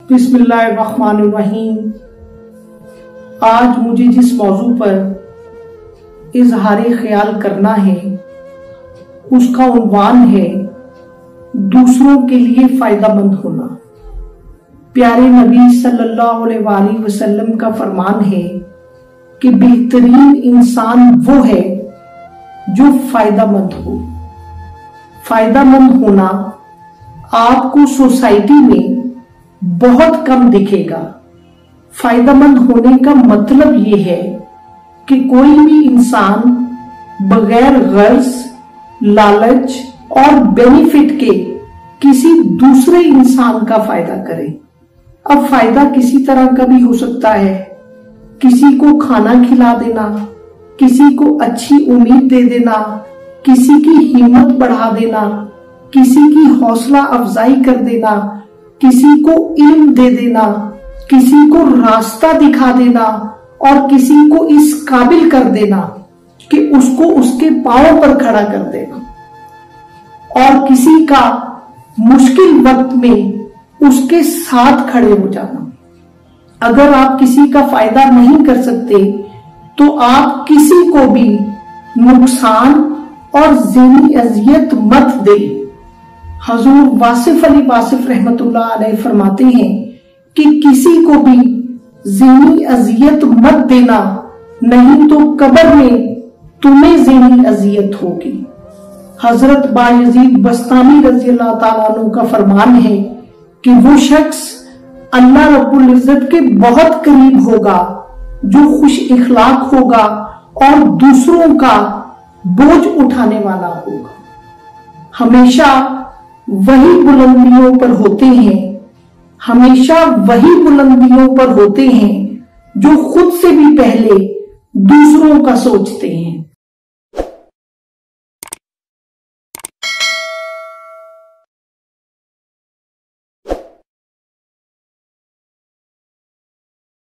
बिस्मिल्लाहिर्रहमानिर्रहीम। आज मुझे जिस मौजू पर इजहार ख्याल करना है उसका उन्वान है दूसरों के लिए फायदामंद होना। प्यारे नबी सल्लल्लाहु अलैहि वसल्लम का फरमान है कि बेहतरीन इंसान वो है जो फायदामंद हो। फायदामंद होना आपको सोसाइटी में बहुत कम दिखेगा। फायदामंद होने का मतलब ये है कि कोई भी इंसान बगैर गर्ज, लालच और बेनिफिट के किसी दूसरे इंसान का फायदा करे। अब फायदा किसी तरह का भी हो सकता है। किसी को खाना खिला देना, किसी को अच्छी उम्मीद दे देना, किसी की हिम्मत बढ़ा देना, किसी की हौसला अफजाई कर देना, किसी को इल्म दे देना, किसी को रास्ता दिखा देना और किसी को इस काबिल कर देना कि उसको उसके पांव पर खड़ा कर देना और किसी का मुश्किल वक्त में उसके साथ खड़े हो जाना। अगर आप किसी का फायदा नहीं कर सकते तो आप किसी को भी नुकसान और ज़हनी अजियत मत दें। हजूर वासिफ अली वासिफ रहमतुल्लाह अलैह फरमाते हैं कि किसी को भी ज़हनी अजियत मत देना, नहीं तो कब्र में तुम्हें ज़हनी अजियत होगी। हजरत बायजीद बस्तामी रज़ी अल्लाह ताला अन्हु का फरमान है कि वो शख्स अल्लाह रब्बुल इज्जत के बहुत करीब होगा जो खुश इखलाक होगा और दूसरों का बोझ उठाने वाला होगा। हमेशा वही बुलंदियों पर होते हैं, हमेशा वही बुलंदियों पर होते हैं जो खुद से भी पहले दूसरों का सोचते हैं।